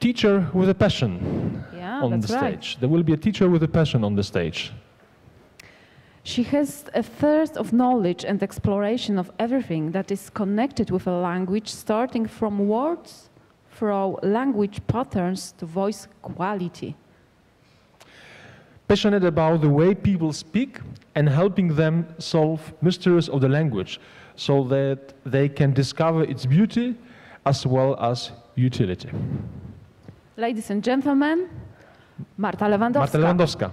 teacher with a passion on the stage. Right. There will be a teacher with a passion on the stage. She has a thirst of knowledge and exploration of everything that is connected with a language, starting from words, through language patterns to voice quality. Passionate about the way people speak and helping them solve mysteries of the language so that they can discover its beauty as well as utility. Ladies and gentlemen, Marta Lewandowska. Marta Lewandowska.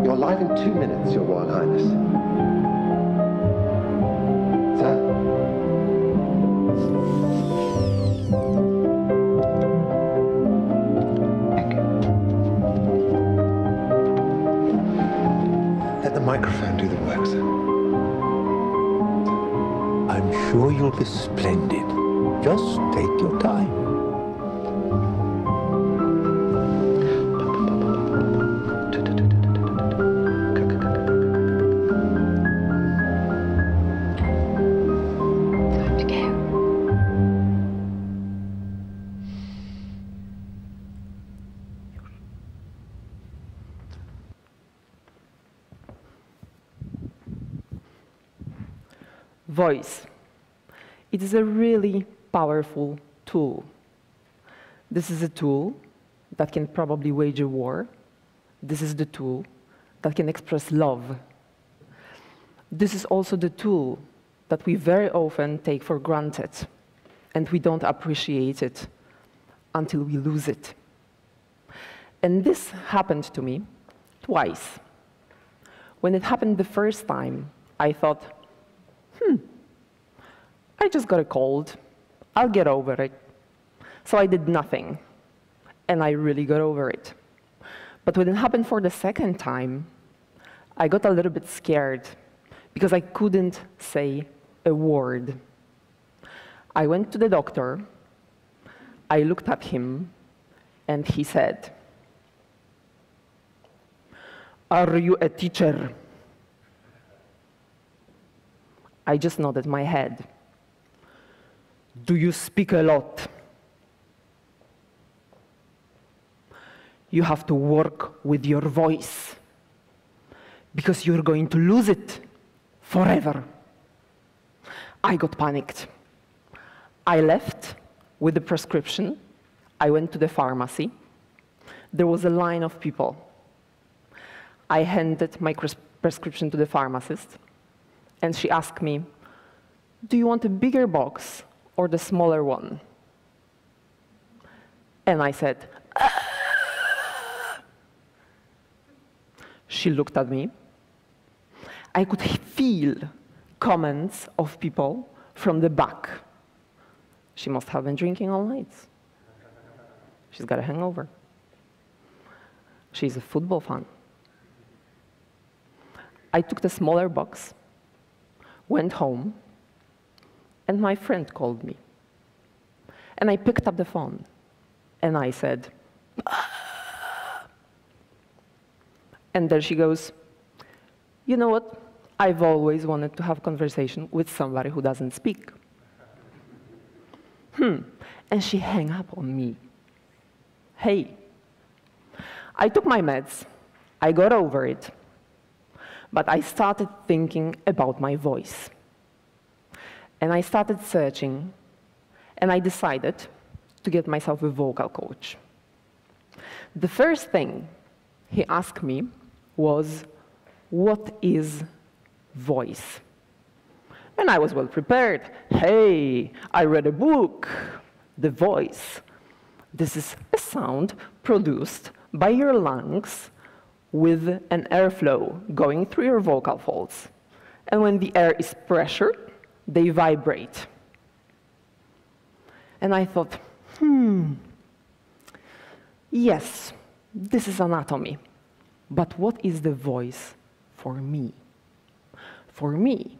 You're live in 2 minutes, Your Royal Highness. Sir? Let the microphone do the work, sir. I'm sure you'll be splendid. Just take your time. Voice. It is a really powerful tool. This is a tool that can probably wage a war. This is the tool that can express love. This is also the tool that we very often take for granted, and we don't appreciate it until we lose it. And this happened to me twice. When it happened the first time, I thought, I just got a cold. I'll get over it. So I did nothing, and I really got over it. But when it happened for the second time, I got a little bit scared because I couldn't say a word. I went to the doctor, I looked at him, and he said, "Are you a teacher?" I just nodded my head. "Do you speak a lot?" "You have to work with your voice because you're going to lose it forever." I got panicked. I left with the prescription. I went to the pharmacy. There was a line of people. I handed my prescription to the pharmacist, and she asked me, "Do you want a bigger box or the smaller one?" And I said, She looked at me. I could feel comments of people from the back. She must have been drinking all night. She's got a hangover. She's a football fan. I took the smaller box, went home, and my friend called me. And I picked up the phone, and I said, and there she goes, "You know what? I've always wanted to have a conversation with somebody who doesn't speak." And she hung up on me. Hey. I took my meds. I got over it. But I started thinking about my voice. And I started searching, and I decided to get myself a vocal coach. The first thing he asked me was, what is voice? And I was well prepared. Hey, I read a book. The voice. This is a sound produced by your lungs with an airflow going through your vocal folds. And when the air is pressured, they vibrate. And I thought, yes, this is anatomy. But what is the voice for me? For me,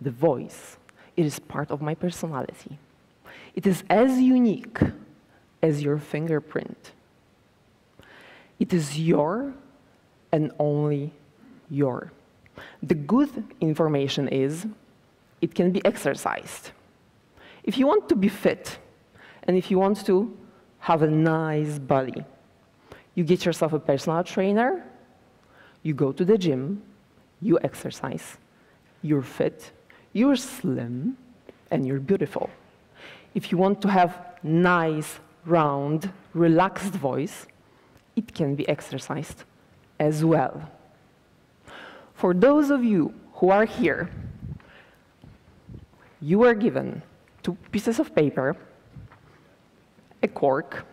the voice, it is part of my personality. It is as unique as your fingerprint. It is your and only your. The good information is it can be exercised. If you want to be fit, and if you want to have a nice body, you get yourself a personal trainer, you go to the gym, you exercise, you're fit, you're slim, and you're beautiful. If you want to have nice, round, relaxed voice, it can be exercised as well. For those of you who are here, you were given 2 pieces of paper, a cork,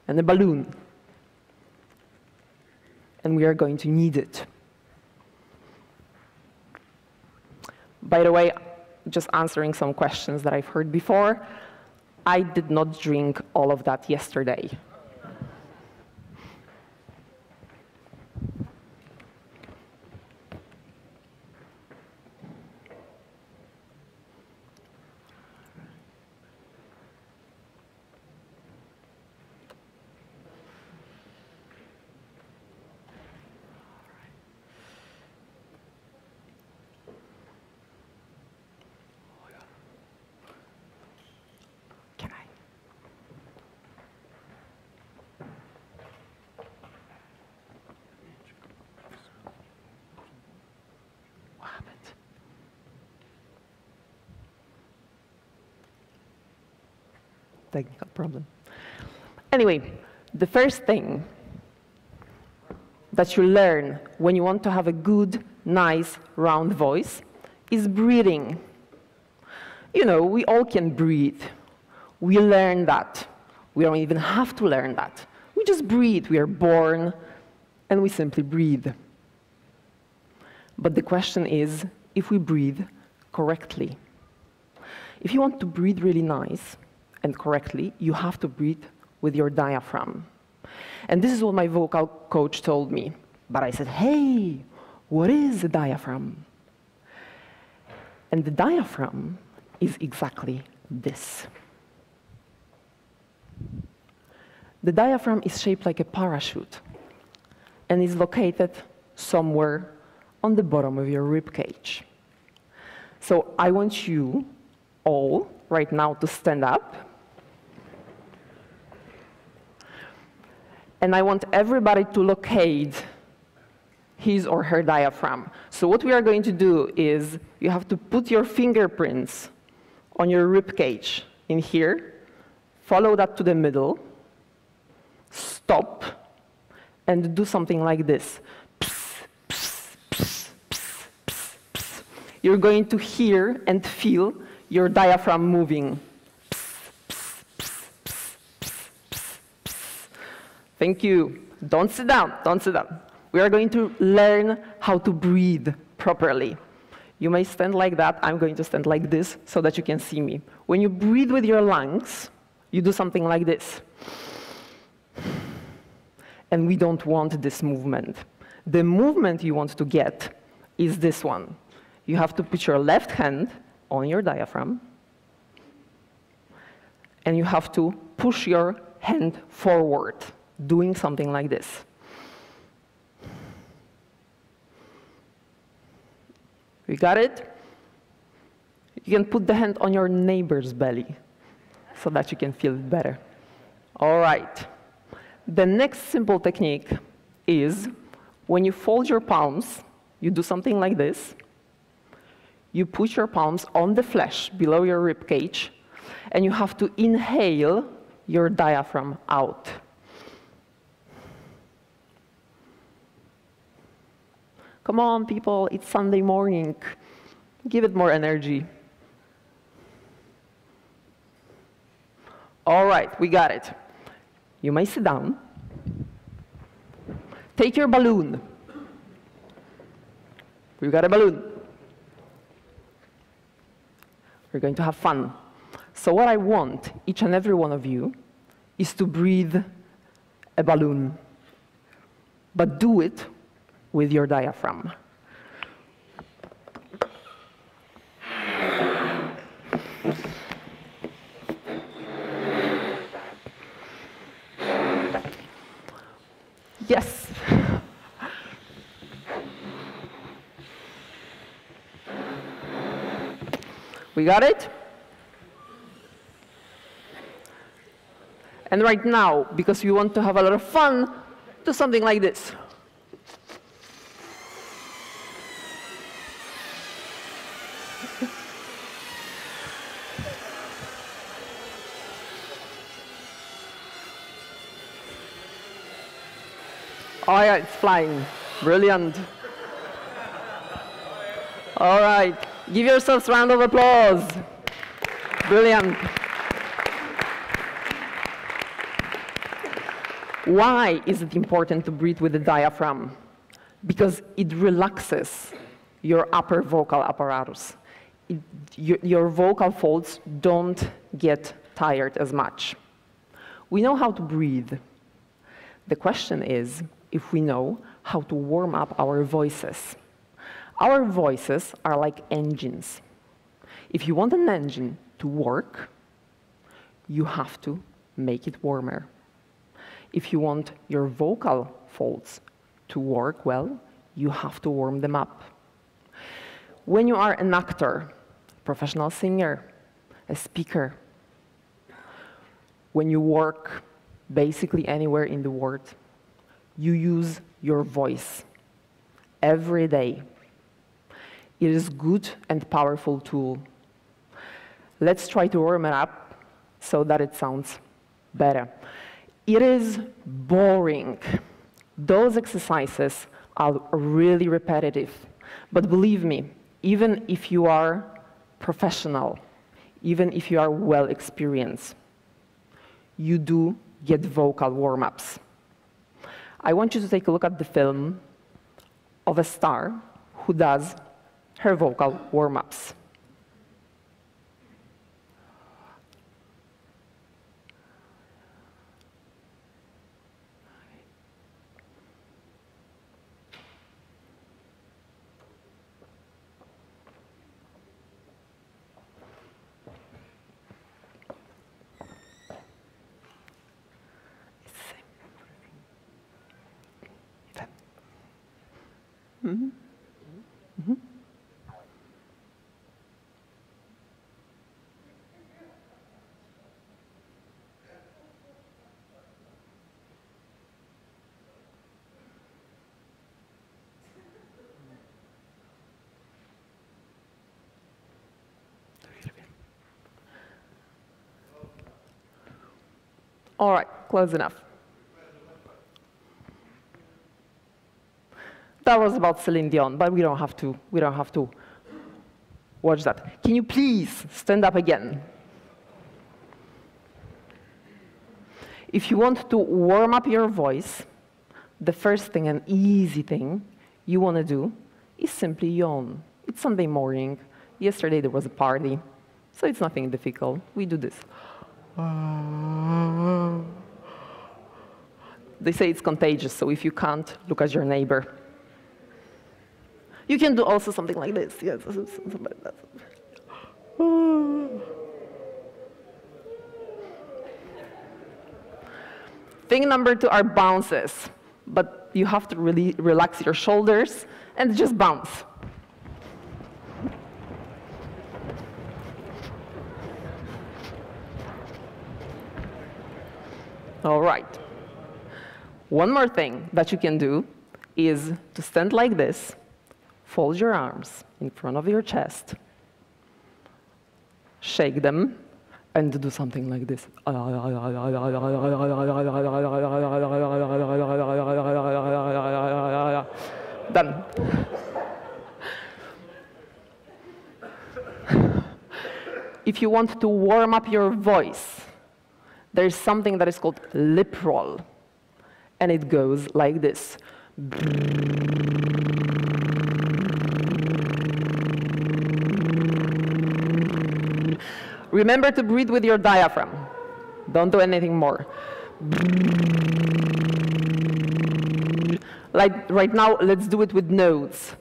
and a balloon. And we are going to need it. By the way, just answering some questions that I've heard before, I did not drink all of that yesterday. Technical problem. Anyway, the first thing that you learn when you want to have a good, nice, round voice is breathing. You know, we all can breathe. We learn that. We don't even have to learn that. We just breathe. We are born, and we simply breathe. But the question is, if we breathe correctly. If you want to breathe really nice, and correctly, you have to breathe with your diaphragm. And this is what my vocal coach told me. But I said, hey, what is the diaphragm? And the diaphragm is exactly this. The diaphragm is shaped like a parachute and is located somewhere on the bottom of your rib cage. So I want you all right now to stand up. And I want everybody to locate his or her diaphragm. So what we are going to do is you have to put your fingerprints on your rib cage in here, follow that to the middle, stop, and do something like this. You're going to hear and feel your diaphragm moving. Thank you. Don't sit down. Don't sit down. We are going to learn how to breathe properly. You may stand like that. I'm going to stand like this so that you can see me. When you breathe with your lungs, you do something like this. And we don't want this movement. The movement you want to get is this one. You have to put your left hand on your diaphragm, and you have to push your hand forward, doing something like this. You got it? You can put the hand on your neighbor's belly so that you can feel it better. All right. The next simple technique is when you fold your palms, you do something like this. You put your palms on the flesh below your rib cage, and you have to inhale your diaphragm out. Come on, people, it's Sunday morning. Give it more energy. All right, we got it. You may sit down. Take your balloon. We've got a balloon. We're going to have fun. So what I want, each and every one of you, is to breathe a balloon. But do it with your diaphragm. Yes. We got it? And right now, because we want to have a lot of fun, do something like this. Oh yeah, it's flying. Brilliant. All right, give yourselves a round of applause. Brilliant. Why is it important to breathe with the diaphragm? Because it relaxes your upper vocal apparatus. Your vocal folds don't get tired as much. We know how to breathe. The question is if we know how to warm up our voices. Our voices are like engines. If you want an engine to work, you have to make it warmer. If you want your vocal folds to work well, you have to warm them up. When you are an actor, professional singer, a speaker, when you work basically anywhere in the world, you use your voice every day. It is a good and powerful tool. Let's try to warm it up so that it sounds better. It is boring. Those exercises are really repetitive. But believe me, even if you are professional, even if you are well experienced, you do get vocal warm-ups. I want you to take a look at the film of a star who does her vocal warm-ups. Mm-hmm. Mm-hmm. All right, close enough. That was about Celine Dion, but we don't have to watch that. Can you please stand up again? If you want to warm up your voice, the first thing, an easy thing you want to do is simply yawn. It's Sunday morning. Yesterday there was a party, so it's nothing difficult. We do this. They say it's contagious, so if you can't, look at your neighbor. You can do also something like this. Yes, something like that. Thing number 2 are bounces, but you have to really relax your shoulders and just bounce. All right. One more thing that you can do is to stand like this, fold your arms in front of your chest, shake them, and do something like this. Done. if you want to warm up your voice, there's something that is called lip roll. And it goes like this. Remember to breathe with your diaphragm. Don't do anything more. Like right now, let's do it with notes.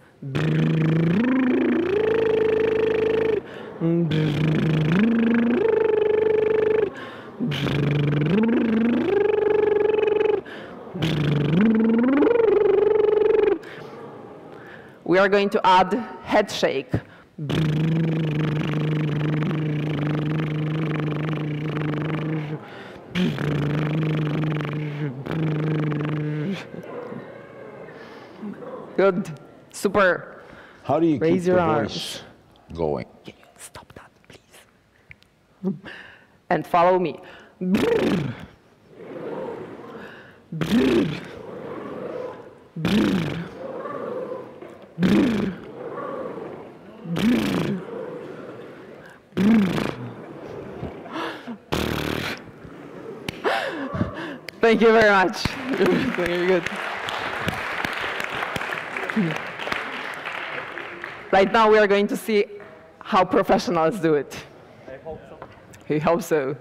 We are going to add headshake. Good. Super. How do you Raise keep your the arms. voice going? Can you stop that, please? And follow me. Thank you very much. Very good. Right now, we are going to see how professionals do it. I hope so. We hope so.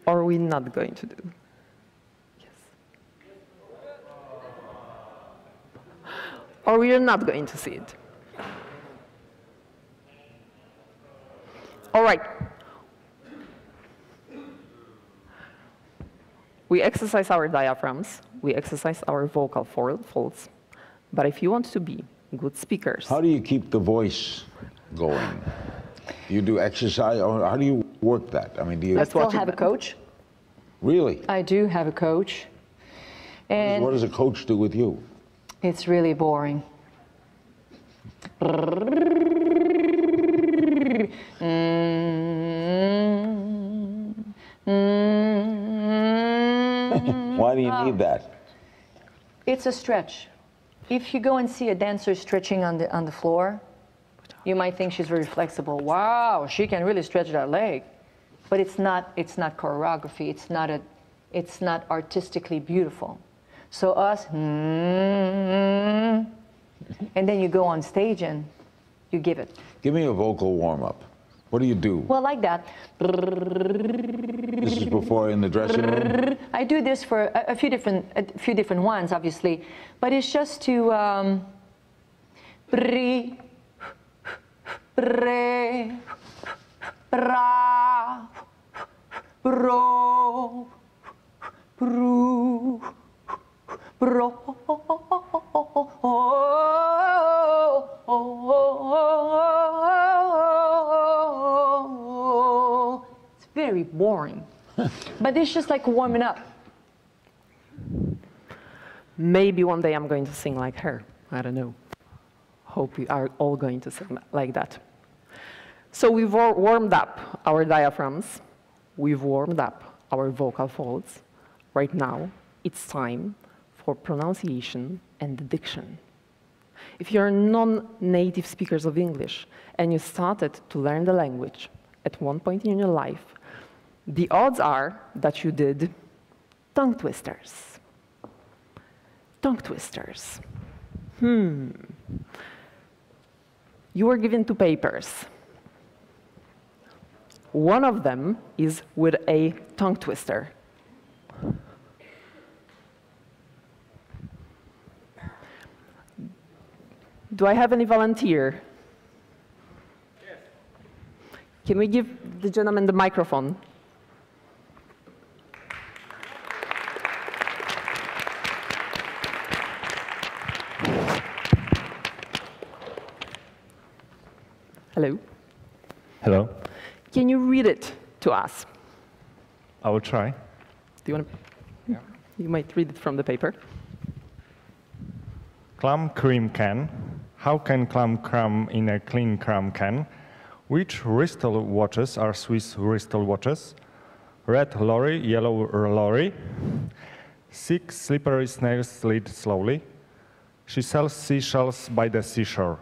Or are we not going to do? Yes. Or we are not going to see it. All right. We exercise our diaphragms. We exercise our vocal folds. But if you want to be good speakers. How do you keep the voice going? You do exercise, or how do you work that? I mean, do you? I still have a coach. Really? I do have a coach. And What does a coach do with you? it's really boring. Why do you need that? It's a stretch. If you go and see a dancer stretching on the floor, you might think she's very flexible. Wow, she can really stretch that leg. But it's not choreography. It's not artistically beautiful. So us, and then you go on stage and you give it. Give me a vocal warm-up. What do you do? Well, like that. This is before in the dressing room? I do this for a few different ones, obviously, but it's just to pre, pra, pro, pru, pro. It's very boring, but it's just like warming up. Maybe one day I'm going to sing like her. I don't know. Hope we are all going to sing like that. So we've warmed up our diaphragms. We've warmed up our vocal folds. Right now, it's time for pronunciation and diction. If you're non-native speakers of English and you started to learn the language at one point in your life, the odds are that you did tongue twisters. Tongue twisters. You were given 2 papers. One of them is with a tongue twister. Do I have any volunteer? Yes. Can we give the gentleman the microphone? Hello. Hello. Can you read it to us? I will try. Do you want to? Yeah. You might read it from the paper. Clam cream can, how can clam cram in a clean cram can? Which wristle watches are Swiss wristle watches? Red lorry, yellow lorry. 6 slippery snails slid slowly. She sells seashells by the seashore.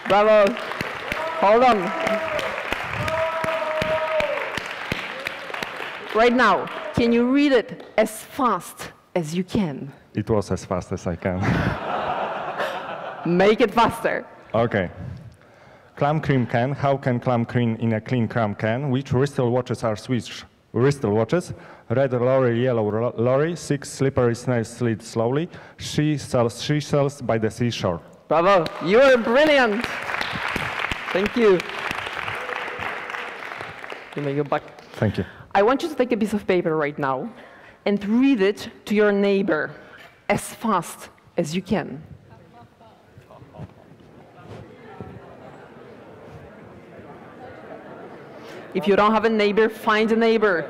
Bravo. Hold on. Right now, can you read it as fast as you can? It was as fast as I can. Make it faster. Okay. Clam cream can. How can clam cream in a clean cram can? Which wristle watches are Swiss wristle watches? Red lorry, yellow lorry. 6 slippery snails slid slowly. She sells seashells by the seashore. Bravo. You are brilliant. Thank you. You may go back. Thank you. I want you to take a piece of paper right now and read it to your neighbor as fast as you can. If you don't have a neighbor, find a neighbor.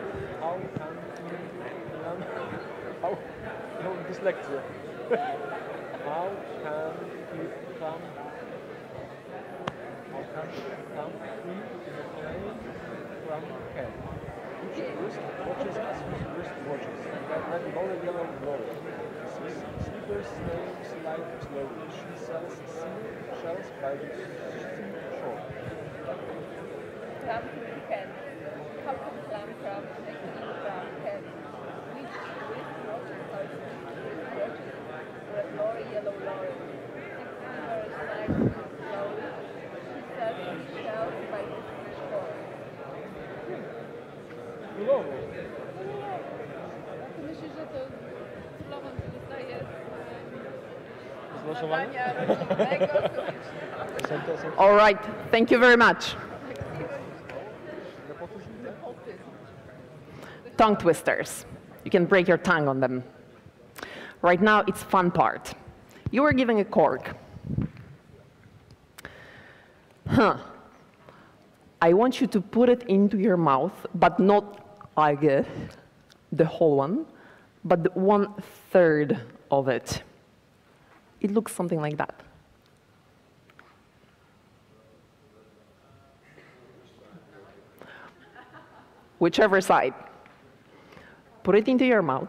All right, thank you very much. Tongue twisters. You can break your tongue on them. Right now, it's fun part. You are giving a cork. I want you to put it into your mouth, but not like the whole one, but 1/3 of it. It looks something like that. Whichever side. Put it into your mouth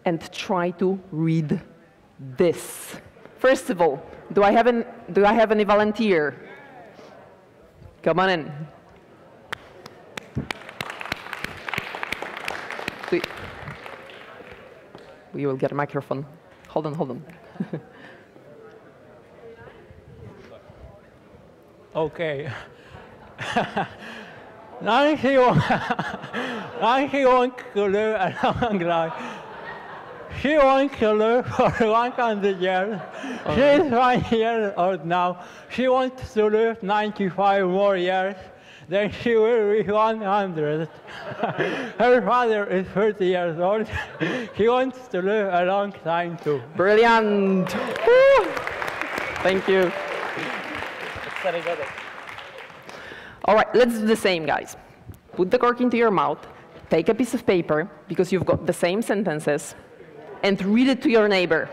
and try to read this. First of all, do I have any volunteer? Come on in. We will get a microphone. Hold on. Okay. Now she wants to live a long life. She wants to live for 100 years. She's 1 year old now. She wants to live 95 more years. Then she will be 100. Her father is 30 years old. He wants to live a long time too. Brilliant. Thank you. All right, let's do the same, guys. Put the cork into your mouth, take a piece of paper, because you've got the same sentences, and read it to your neighbor.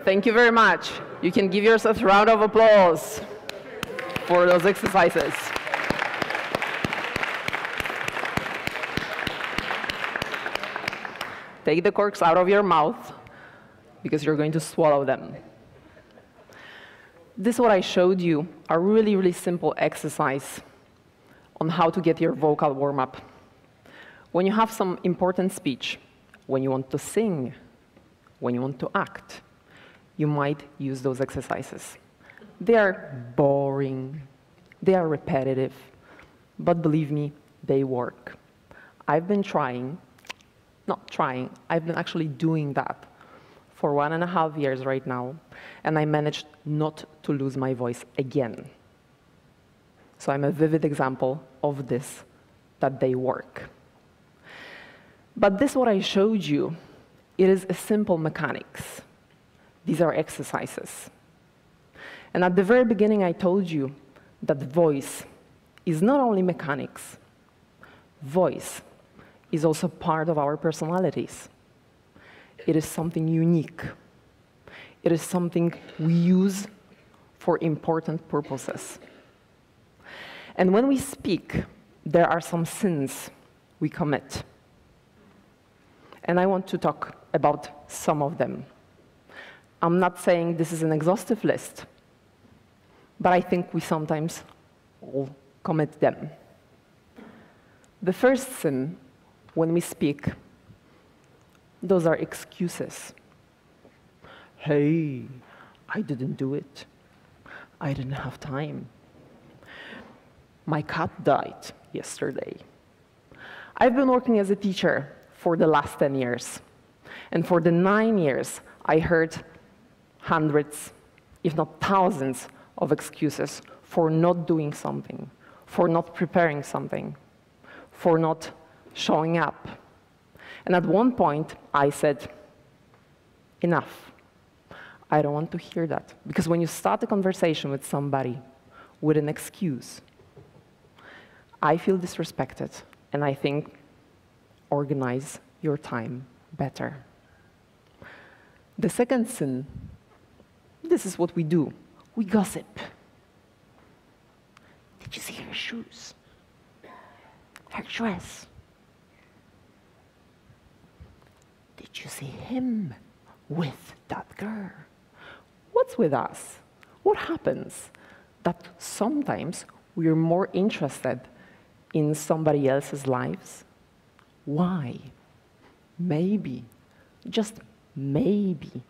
Thank you very much. You can give yourself a round of applause for those exercises. Take the corks out of your mouth, because you're going to swallow them. This, what I showed you, a really, really simple exercise on how to get your vocal warm-up. When you have some important speech, when you want to sing, when you want to act, you might use those exercises. They are boring, they are repetitive, but believe me, they work. I've been I've been actually doing that for 1.5 years right now, and I managed not to lose my voice again. So I'm a vivid example of this, that they work. But this, what I showed you, it is a simple mechanics. These are exercises. And at the very beginning, I told you that voice is not only mechanics. Voice is also part of our personalities. It is something unique. It is something we use for important purposes. And when we speak, there are some sins we commit. And I want to talk about some of them. I'm not saying this is an exhaustive list, but I think we sometimes all commit them. The first sin, when we speak, those are excuses. Hey, I didn't do it. I didn't have time. My cat died yesterday. I've been working as a teacher for the last 10 years. And for the 9 years, I heard hundreds, if not thousands, of excuses for not doing something, for not preparing something, for not showing up. And at one point, I said, enough. I don't want to hear that. Because when you start a conversation with somebody with an excuse, I feel disrespected, and I think, organize your time better. The second sin, this is what we do. We gossip. Did you see her shoes? Her dress? Did you see him with that girl? What's with us? What happens that sometimes we are more interested in somebody else's lives? Why? Maybe, just maybe,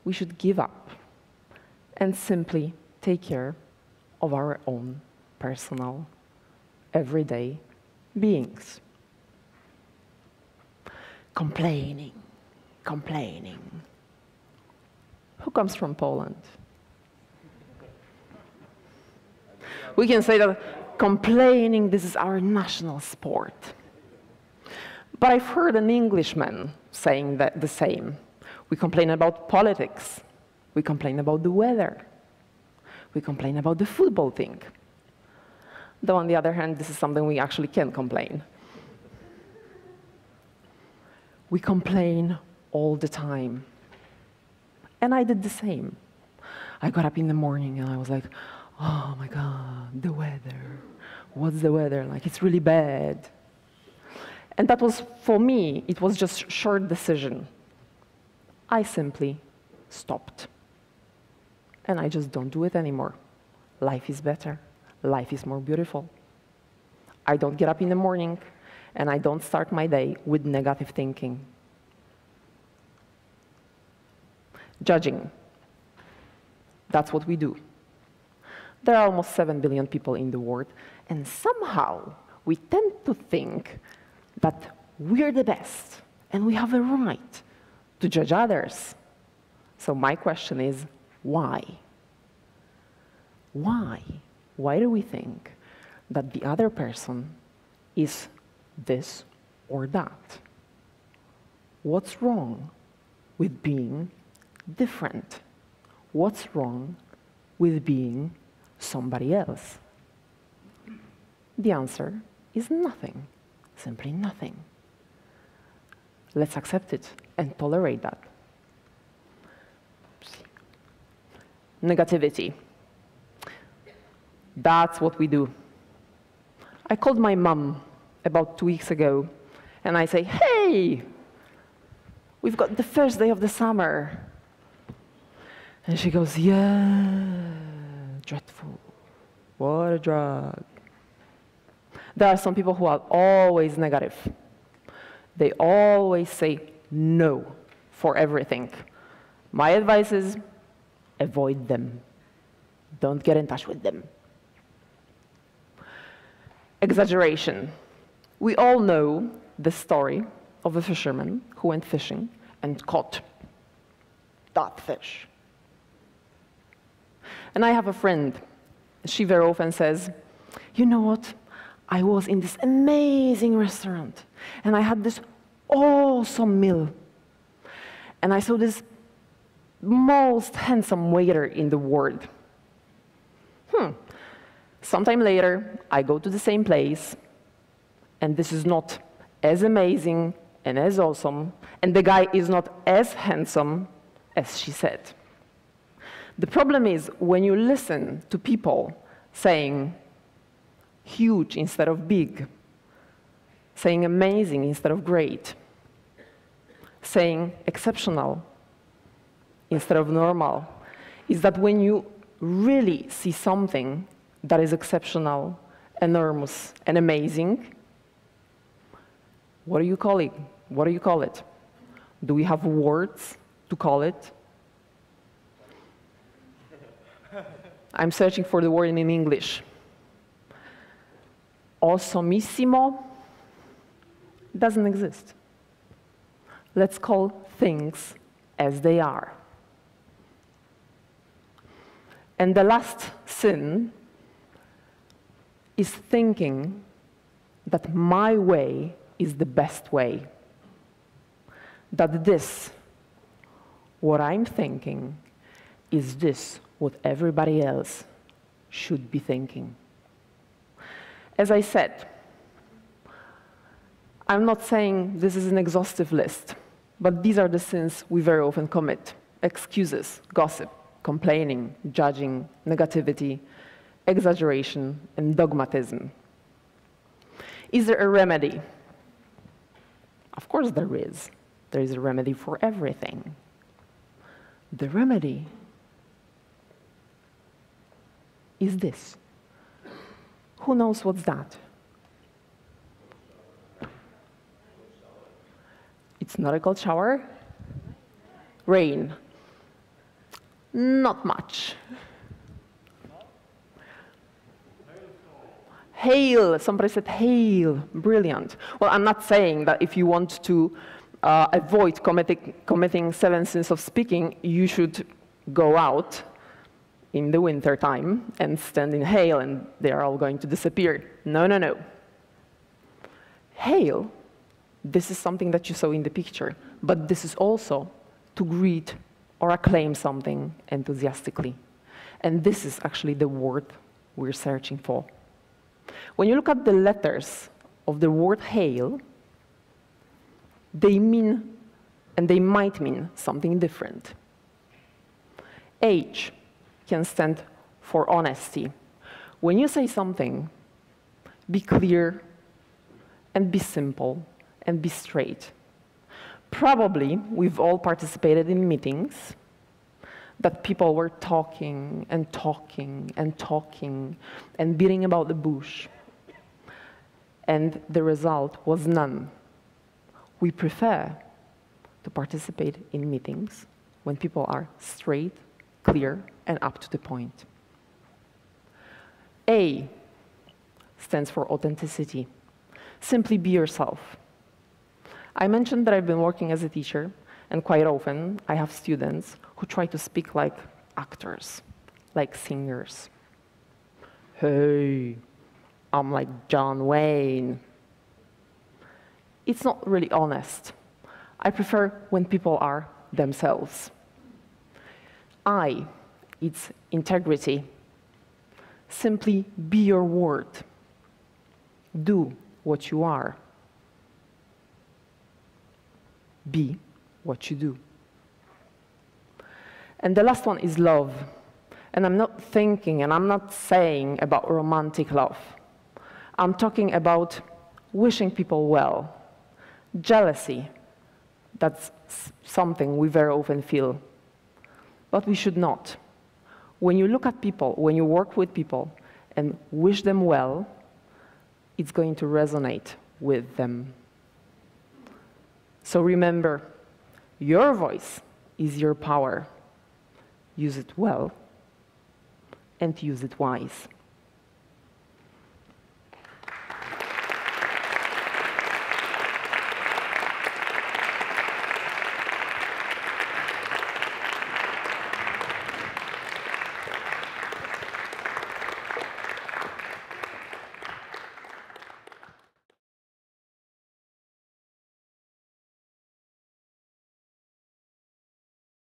we should give up and simply take care of our own personal, everyday beings. Complaining, complaining. Who comes from Poland? We can say that complaining, this is our national sport. But I've heard an Englishman saying that the same. We complain about politics. We complain about the weather. We complain about the football thing. Though on the other hand, this is something we actually can complain. We complain all the time. And I did the same. I got up in the morning and I was like, oh my God, the weather. What's the weather like? It's really bad. And that was, for me, it was just a short decision. I simply stopped. And I just don't do it anymore. Life is better. Life is more beautiful. I don't get up in the morning and I don't start my day with negative thinking. Judging. That's what we do. There are almost 7 billion people in the world, and somehow we tend to think that we're the best and we have a right to judge others. So my question is, why? Why? Why do we think that the other person is this or that? What's wrong with being different? What's wrong with being somebody else? The answer is nothing, simply nothing. Let's accept it and tolerate that. Negativity. That's what we do. I called my mom about 2 weeks ago, and I say, hey, We've got the first day of the summer. And she goes, yeah, dreadful. What a drug. There are some people who are always negative. They always say no for everything. My advice is avoid them. Don't get in touch with them. Exaggeration. We all know the story of a fisherman who went fishing and caught that fish. And I have a friend. She very often says, you know what? I was in this amazing restaurant, and I had this awesome meal. And I saw this most handsome waiter in the world. Sometime later, I go to the same place, and this is not as amazing and as awesome, and the guy is not as handsome as she said. The problem is when you listen to people saying huge instead of big, saying amazing instead of great, saying exceptional instead of normal, is that when you really see something that is exceptional, enormous, and amazing, what do you call it? What do you call it? Do we have words to call it? I'm searching for the word in English. Awesomissimo doesn't exist. Let's call things as they are. And the last sin is thinking that my way is the best way. That this, what I'm thinking, is this what everybody else should be thinking. As I said, I'm not saying this is an exhaustive list, but these are the sins we very often commit: excuses, gossip, complaining, judging, negativity, exaggeration, and dogmatism. Is there a remedy? Of course there is. There is a remedy for everything. The remedy is this. Who knows what's that? It's not a cold shower. Rain. Not much. Hail. Somebody said hail. Brilliant. Well, I'm not saying that if you want to avoid committing 7 sins of speaking, you should go out in the winter time and stand in hail and they are all going to disappear. No, no, no. Hail, this is something that you saw in the picture, but this is also to greet or acclaim something enthusiastically. And this is actually the word we're searching for. When you look at the letters of the word hail, they mean, and they might mean, something different. H can stand for honesty. When you say something, be clear and be simple and be straight. Probably we've all participated in meetings that people were talking and talking and talking and beating about the bush, and the result was none. We prefer to participate in meetings when people are straight, clear, and up to the point. A stands for authenticity. Simply be yourself. I mentioned that I've been working as a teacher, and quite often I have students who try to speak like actors, like singers. Hey, I'm like John Wayne. It's not really honest. I prefer when people are themselves. I, it's integrity. Simply be your word. Do what you are. Be what you do. And the last one is love. And I'm not thinking and I'm not saying about romantic love. I'm talking about wishing people well, jealousy, That's something we very often feel. But we should not. When you look at people, when you work with people and wish them well, it's going to resonate with them. So remember, your voice is your power. Use it well and use it wise.